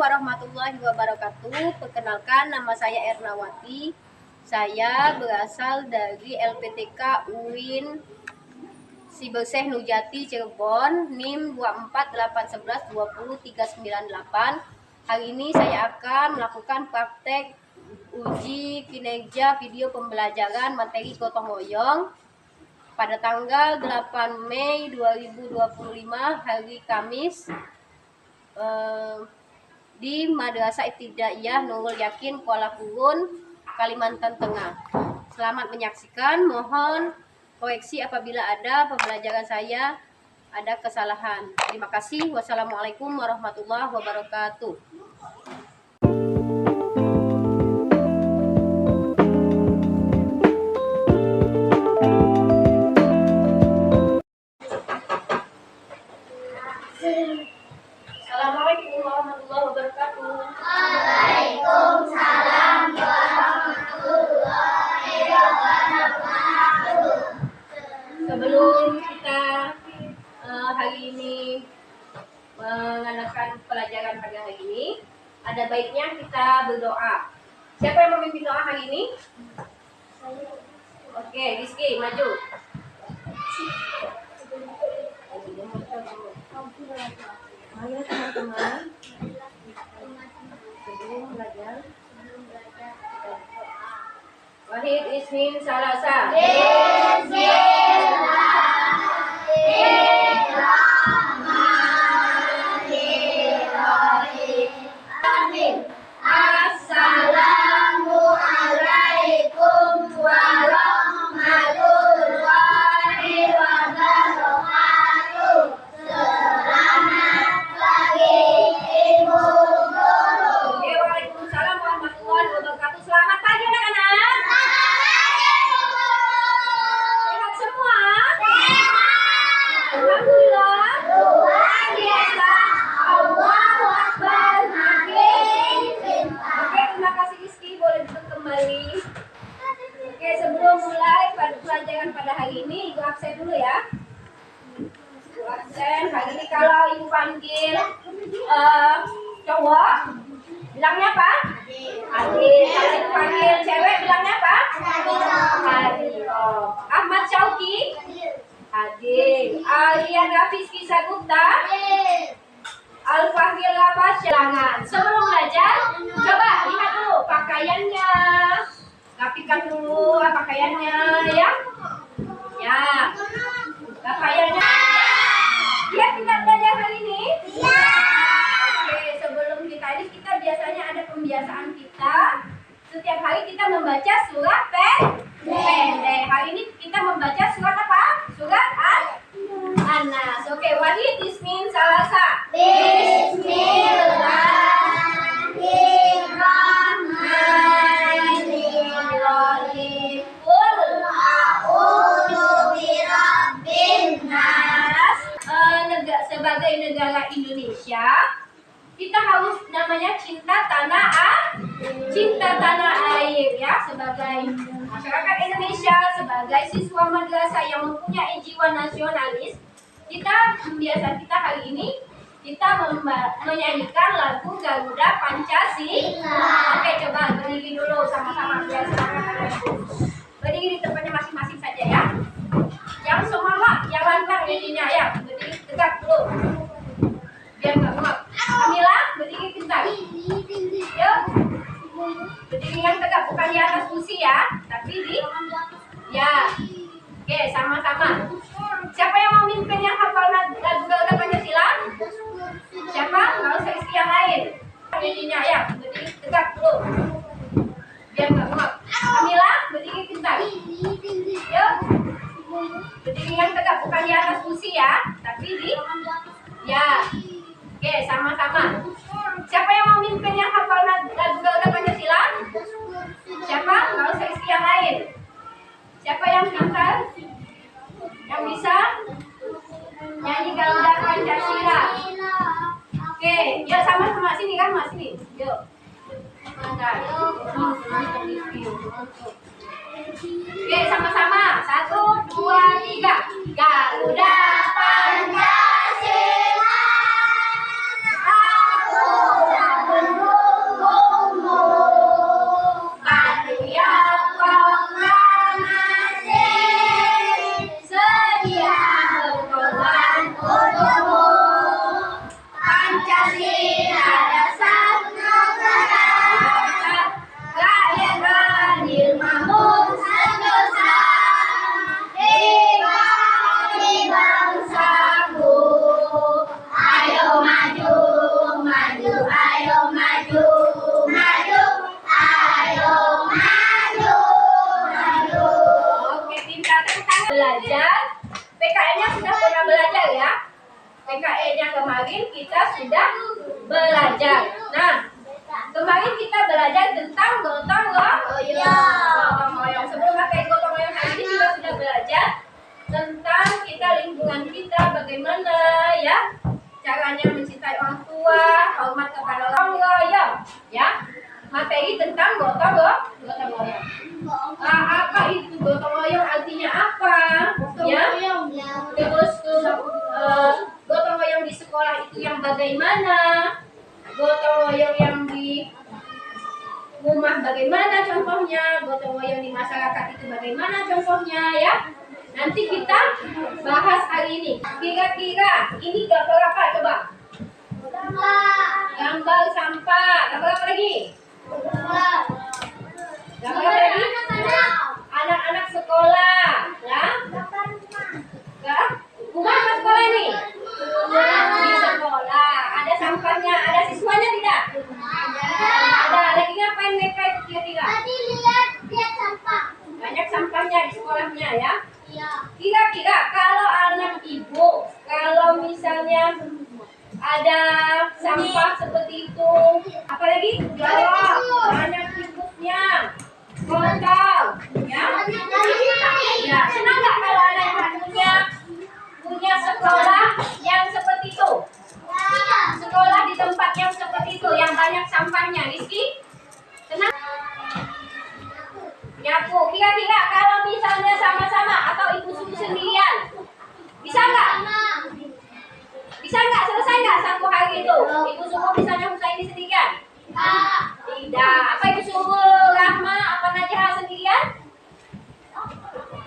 Warahmatullahi wabarakatuh. Perkenalkan, nama saya Ernawati. Saya berasal dari LPTK UIN Sibelseh Nujati Cirebon, NIM 248112038. Hari ini saya akan melakukan praktek uji kinerja video pembelajaran materi gotong royong pada tanggal 8 Mei 2025 hari Kamis di Madrasah Ibtidaiyah Nurul Yakin, Kuala Kurun, Kalimantan Tengah. Selamat menyaksikan. Mohon koreksi apabila ada pembelajaran saya ada kesalahan. Terima kasih. Wassalamualaikum warahmatullahi wabarakatuh. Assalamualaikum warahmatullahi wabarakatuh. Waalaikumsalam warahmatullahi wabarakatuh. Sebelum kita hari ini mengadakan pelajaran pada hari ini, ada baiknya kita berdoa. Siapa yang memimpin doa hari ini? Oke, Rizky, maju. Ayo teman-teman, sebelum belajar, Wahid Ismin Salasa. Assalamualaikum warahmatullahi wabarakatuh. Selamat pagi Ibu Guru. Waalaikumsalam warahmatullahi wabarakatuh. Selamat pagi anak-anak. Sehat semua? Alhamdulillah. Luar biasa. Allahu Akbar. Makin pintar. Oke, terima kasih Rizky. Boleh duduk kembali. Oke, sebelum mulai pada pelajaran pada hari ini, Ibu absen dulu ya. Ibu absen. Hari ini kalau Ibu panggil cowok, bilangnya apa? Adik. Kalau Ibu panggil cewek, bilangnya apa? Adik. Ahmad Syauki? Adik. Alian Rafiski Sagupta? Al-Fahil Lafaz. Jangan. Sebelum belajar, coba lihat dulu pakaiannya. Rapikan dulu pakaiannya ya. Ya. Pakaiannya. Siap kita belajar hari ini? Oke, sebelum kita ini kita biasanya ada pembiasaan kita. Setiap hari kita membaca surah Pendek. pendek. Hari ini kita membaca surat apa? Surat An-Nas. Oke, Wahid ismin salasa. Bismillahirrahmanirrahim. Qul a'udzu birabbin nas. Sebagai negara Indonesia, kita harus namanya cinta tanah air ya. Sebagai masyarakat Indonesia, sebagai siswa madrasah yang mempunyai jiwa nasionalis, kita hari ini kita menyanyikan lagu Garuda Pancasila. Oke, coba berdiri dulu sama-sama biar semangat anak-anakku. Berdiri di tempatnya masing-masing saja ya. Yang semangat, yang lantang jadinya ya. Berdiri tegak dulu. Biar nggak muak. Kamila, berdiri tegak. Yuk. Berdiri yang tegak, bukan di atas kursi ya, tapi di ya. Oke, sama-sama. Siapa yang mau mimpin yang hafal lagu Garuda Pancasila? Siapa? Nggak usah isi yang lain. Jadinya ya, berdiri tegak dulu. Biar nggak muak. Kamila, berdiri tegak. Yuk. Berdiri yang tegak, bukan di atas kursi ya, tapi di ya. Oke, sama-sama. Siapa yang mau mimpin yang hafal lagu Garuda Pancasila? Siapa? Nggak usah isi yang lain. Siapa yang pintar? Yang bisa nyanyi Garuda Pancasila? Oke, yuk sama-sama sini kan, mas sini. Yuk. Bentar. Oke, sama-sama. 1, 2, 3. Garuda Pancasila, aku tak mendukungmu. Patriot proklamasi, sedia berkorban untukmu. Pancasila dasar negara, rakyat adil makmur sentosa. Bagi bangsaku, ayo maju, maju, ayo maju, maju, ayo maju, maju. Oke, pintar. Tentang belajar, PKN-nya sudah pernah belajar ya. PKN-nya kemarin kita sudah belajar. Nah, kemarin kita belajar tentang gotong royong. Sebelum pakai gotong royong hari ini kita sudah belajar tentang lingkungan kita, bagaimana ya caranya mencintai orang tua, hormat kepada orang royong, ya. Materi tentang gotong royong. Apa itu gotong royong? Artinya apa? Ya. Terus gotong royong di sekolah itu yang bagaimana? Gotong royong yang di rumah bagaimana contohnya? Gotong royong di masyarakat itu bagaimana contohnya ya? Nanti kita bahas hari ini. Kira-kira ini gambar apa? Coba. Gambar sampah. Gambar apa lagi? Gambar apa lagi? Anak-anak sekolah, ya? Ya? Rumah apa sekolah ini? Di sekolah. Ada sampahnya. Ada siswanya tidak? Ada. Lagi ngapain mereka itu kira-kira? Tadi lihat sampah. Banyak sampahnya di sekolahnya ya. Iya. Kira-kira kalau anak ibu, kalau misalnya ada sampah seperti itu, apalagi galon, banyak tikusnya, kotor, ya. Ya, senang nggak kalau anak punya sekolah yang seperti itu? Sekolah di tempat yang seperti itu, yang banyak sampahnya, Rizky? Senang? Nyapu. Kira-kira kalau misalnya sama-sama atau ibu suruh sendirian, bisa nggak? Bisa nggak? Selesai nggak satu hari itu? Ibu suruh misalnya Husaini sendirian? Tidak. Apa ibu suruh Rahma apa Najah sendirian?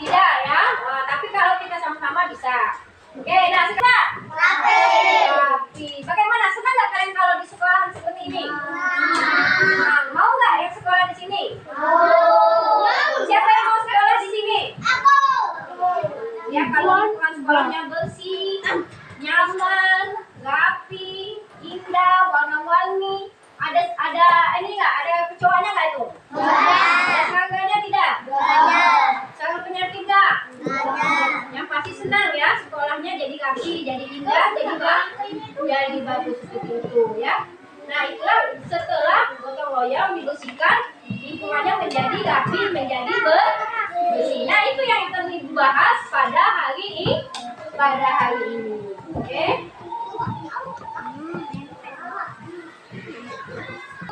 Tidak ya. Nah, tapi kalau kita sama-sama bisa. Oke, nah sekarang. Rapi. Bagaimana? Senang nggak kalian kalau di sekolahan seperti ini? Nah, mau nggak yang sekolah di sini? Siapa yang mau sekolah di sini? Ya, kalau lingkungan sekolahnya bersih, nyaman, rapi, indah, warna-warni. Ada ini nggak? Ada kecoanya nggak itu? Ada serangganya tidak? rapi, jadi indah, jadi bagus seperti itu ya. Nah itulah setelah gotong royong dibersihkan, lingkungannya menjadi rapi, menjadi bersih. Nah itu yang akan dibahas pada hari ini. Oke.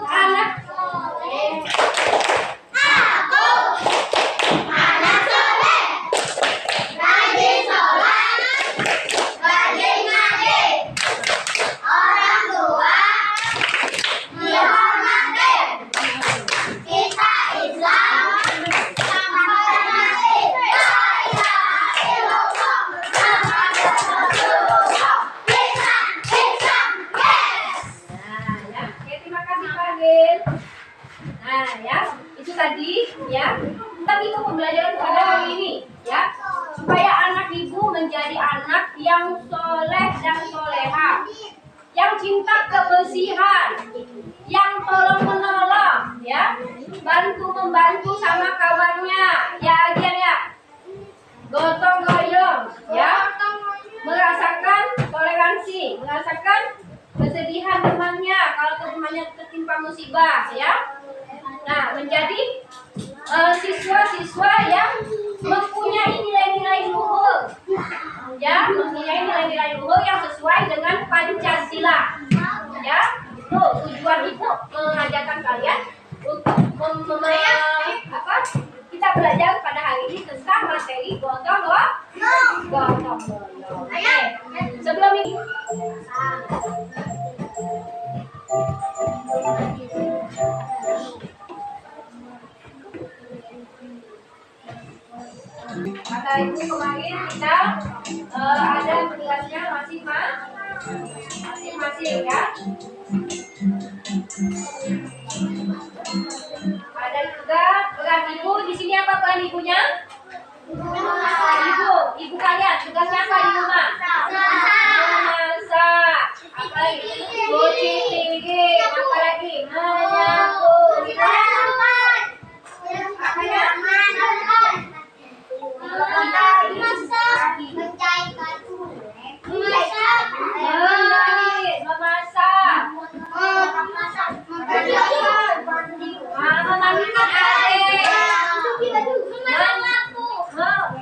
Anak Anak soleh, rajin sholat, rajin ngaji, orang tua dihormati, kita Islam sama hormati, la ilaha illallah, Muhammadur Rasulullah, Islam, yes. Nah, ya. Oke, terima kasih Pak Gil. Nah, ya, itu tadi ya. Tapi itu pembelajaran pada hari ini, ya. Supaya anak ibu menjadi anak yang soleh dan soleha, yang cinta kebersihan, yang tolong menolong, ya, bantu membantu sama kawannya, ya Agian ya. Gotong royong, ya. Merasakan toleransi, merasakan kesedihan temannya kalau temannya tertimpa musibah, ya. Nah, menjadi siswa-siswa yang mempunyai nilai-nilai luhur, ya, mempunyai nilai-nilai luhur yang sesuai dengan Pancasila, ya. Itu tujuan ibu mengajarkan kalian untuk kita belajar pada hari ini tentang materi gotong royong. Oke, sebelum ini kata ibu kemarin kita ada tugasnya masing-masing ya. Ada juga peran ibu. Di sini apa peran ibunya? Ibu kalian tugasnya apa di rumah? Memasak. Apa lagi? Cuci piring. Apa lagi? Menyapu.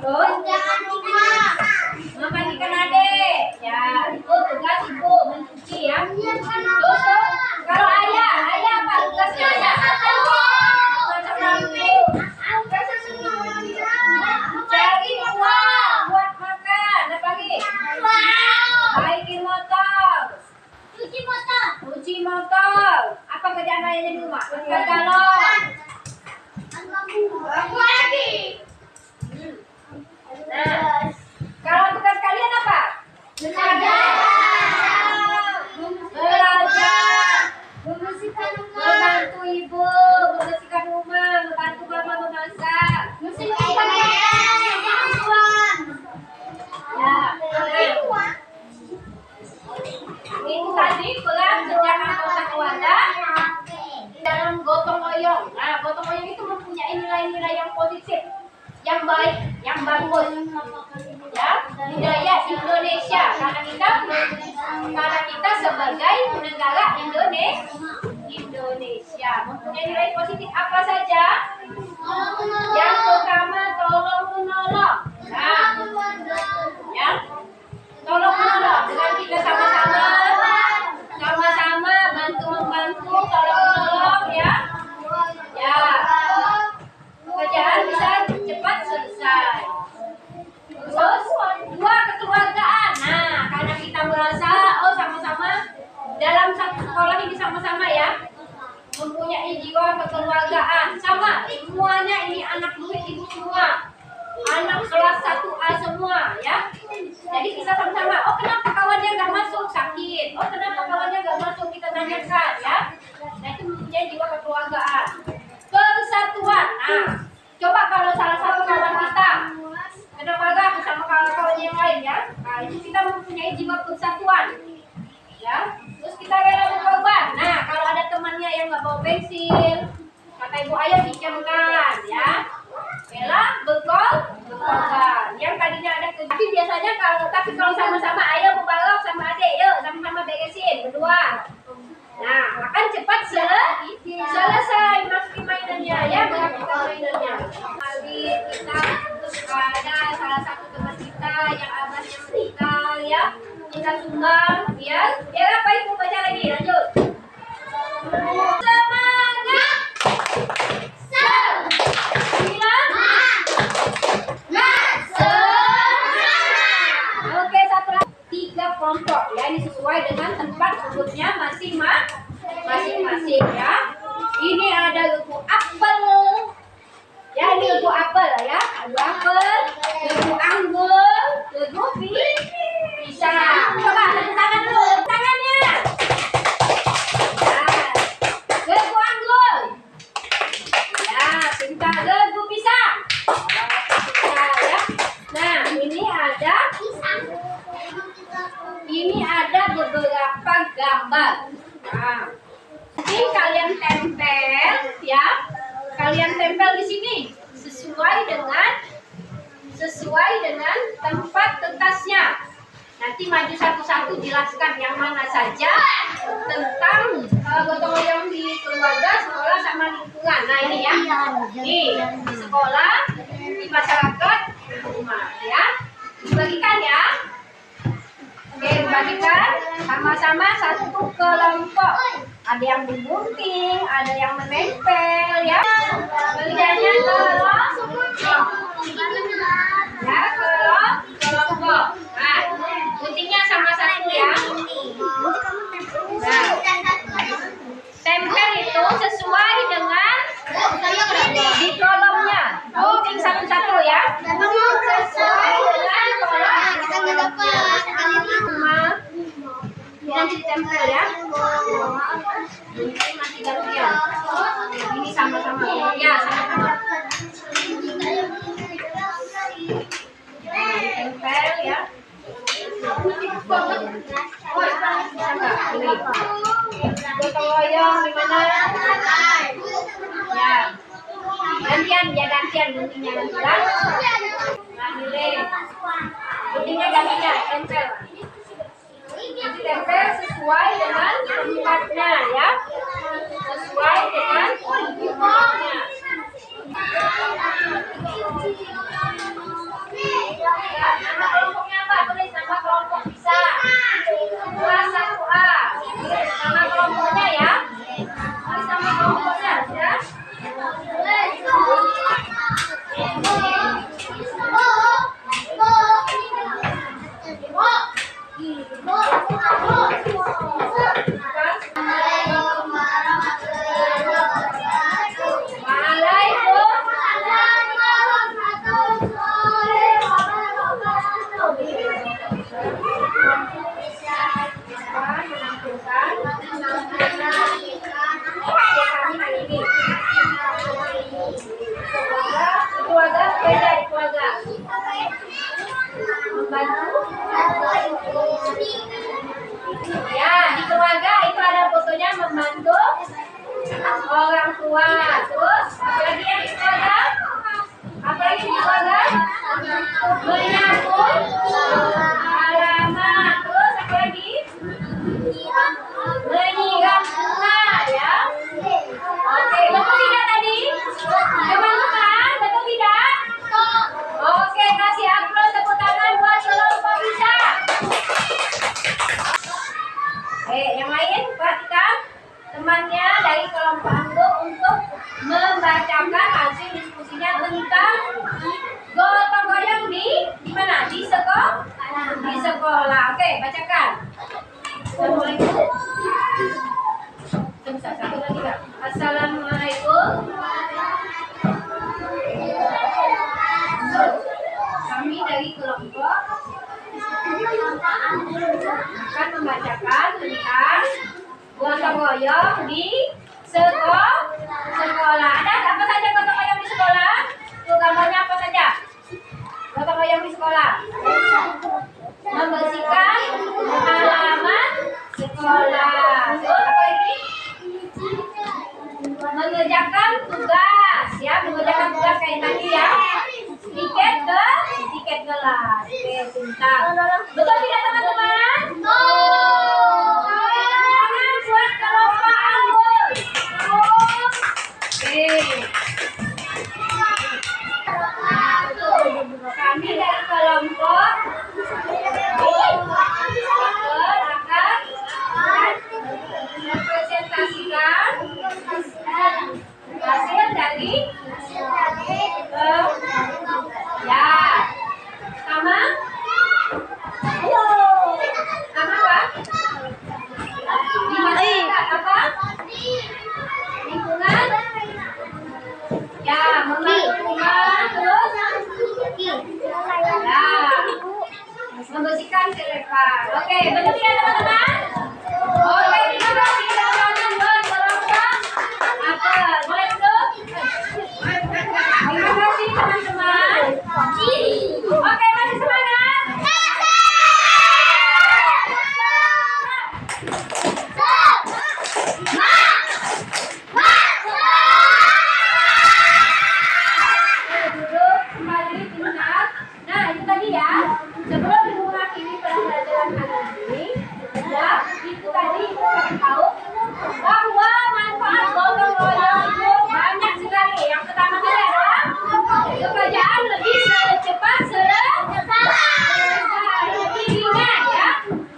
Memandikan adik, memandikan adik, ya itu tugas ibu mencuci ya. Terus kalau ayah apa tugasnya ayah? Masak nasi, cari uang buat makan, apa lagi? Baikin motor, cuci motor. Apa kerjaan ayahnya di rumah? Angkat galon. Nah, kalau tugas kalian apa? Belajar, membantu ibu, membersihkan rumah, membantu mama memasak. Itu tadi peran setiap anggota keluarga dalam gotong royong. Nah, gotong royong itu mempunyai nilai-nilai yang positif, yang baik, yang bagus. Ya, budaya Indonesia karena kita sebagai negara Indonesia mempunyai nilai positif apa saja? Yang pertama tolong menolong. Nah, ya, tolong menolong dengan kita sama-sama bantu membantu, tolong menolong ya. Ya, pekerjaan bisa cepat selesai. Terus dua, kekeluargaan. Nah, karena kita merasa sama-sama dalam satu sekolah ini sama-sama ya, mempunyai jiwa kekeluargaan. Sama, semuanya ini anak duit ibu semua, anak kelas 1A semua ya. Jadi kita sama-sama, oh kenapa kawannya nggak masuk, sakit, oh kenapa kawannya nggak masuk, kita tanyakan ya. Nah itu mempunyai jiwa kekeluargaan. Persatuan. Nah, coba kalau salah satu kawan kita kenapa nggak bersama kawan-kawan yang lain ya. Nah itu kita mempunyai jiwa persatuan ya. Terus kita rela berkorban. Nah kalau ada temannya yang nggak bawa bensin, kata ibu ayah pinjamkan ya. Rela berkorban. Yang tadinya ada Tapi biasanya kalau sama-sama ayah mau balok sama adik, yuk sama-sama beresin berdua. Nah, akan cepat selesai masukin mainannya ya, merapikan mainannya. Kali kita ada salah satu teman kita yang abahnya meninggal ya, kita sumbang ya. Ya apa ibu baca lagi, lanjut. Semangat. Oke, satu lagi. 3 kelompok ya, ini sesuai dengan tempat duduknya masing-masing ya. Ini ada lembu apel. Ya, ini lembu apel ya. Lembu apel, lembu anggur, lembu pisang. Coba tepuk tangan dulu, tepuk tangannya. Nah, lembu anggur. Ya, pintar lembu pisang. Ya. Nah, ini ada beberapa gambar. Nah, ini kalian tempel ya. Kalian tempel di sini sesuai dengan tempat kertasnya. Nanti maju satu-satu jelaskan yang mana saja tentang gotong royong di keluarga, sekolah sama lingkungan. Nah, ini ya. Nih, di sekolah, di masyarakat, di rumah ya. Dibagikan ya. Oke, dibagikan sama-sama satu kelompok. Ada yang digunting, ada yang menempel ya. Kerjanya kelompok. Nah, guntingnya sama satu ya. Nah, tempel itu sesuai dengan di kolomnya. Gunting satu-satu ya. Sesuai dengan kolom. Nanti ditempel ya. Ini masih gantian. Ini sama-sama. Ya, sama-sama. Tempel ya. Gotong royong di mana? Ya. Gantian guntingnya gantian. Nah, ini. Guntingnya gantian, tempel. Tempel sesuai dengan tempatnya ya. Sesuai dengan tempatnya. Nama kelompoknya apa? Tulis nama kelompok bisa. Kelas 1A. Nama kelompoknya ya. Tulis nama kelompoknya ya. Ya, di keluarga itu ada fotonya membantu orang tua. Terus apalagi yang di keluarga? Apalagi di keluarga? Menyambut halaman. Terus apalagi? Menyiram bunga ya. Oke, betul tidak tadi? Teman-teman, betul tidak? Oke, kasih aplaus tepuk tangan buat kelompok bisa. Yang lain perhatikan temannya dari kelompok anggur untuk membacakan hasil diskusinya tentang gotong royong di mana? Di sekolah. Oke, bacakan. Assalamualaikum. Satu lagi Kak. Assalamualaikum. Kami dari kelompok akan membacakan tentang gotong royong di sekolah. Ada apa saja gotong royong di sekolah? Tuh gambarnya apa saja? Gotong royong di sekolah. Membersihkan halaman sekolah. Terus apa lagi? Mengerjakan tugas ya, mengerjakan tugas kayak tadi ya. Tiket ke 11. Oke, pintar. Betul tidak teman-teman? Tangan buat kelompok Alul. Oke. Kami dari kelompok akan mempresentasikan hasil dari ya sama apa dimaksudkan apa lingkungan ya lingkungan terus ya membersihkan kedepan. Oke, betul tidak teman-teman? Oke, terima kasih teman-teman buat kelompok apa boleh duduk? Terima kasih teman-teman. Oke, masih semangat? Duduk kembali pintar. Nah, itu tadi ya. Sebelum ibu mengakhiri pembelajaran hari ini, ya, itu tadi ibu kasih tahu bahwa manfaat gotong royong itu banyak sekali. Yang pertama tadi adalah pekerjaan lebih cepat, lebih ringan ya.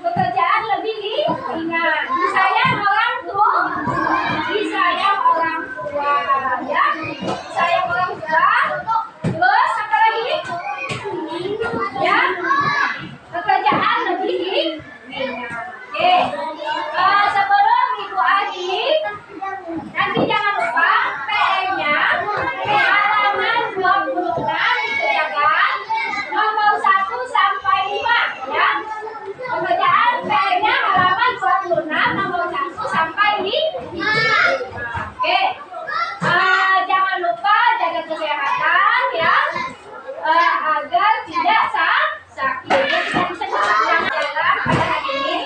Pekerjaan lebih ringan. Disayang orang tua, disayang orang tua, ya. Disayang orang tua. Terus apa lagi? Ya, pekerjaan lebih ringan. Oke. Sebelum ibu akhiri, nanti jangan lupa PR-nya halaman 26 dikerjakan nomor 1 sampai 5 ya. Pekerjaan PR-nya halaman 26 nomor 1 sampai 5. Oke. Jangan lupa jaga kesehatan ya. Agar tidak sakit. Jadi kita bisa jalan pada hari ini.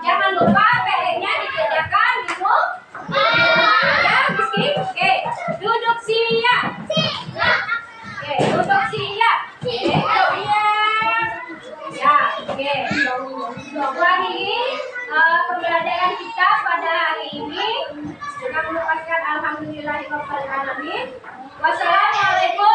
Jangan lupa PR-nya dikerjakan di rumah. Ya, Rizky. Oke, duduk siap. Oke, duduk siap. Ya, oke. Ulangi pembelajaran kita pada hari ini dengan mengucapkan alhamdulillahirabbil alamin. Wassalamualaikum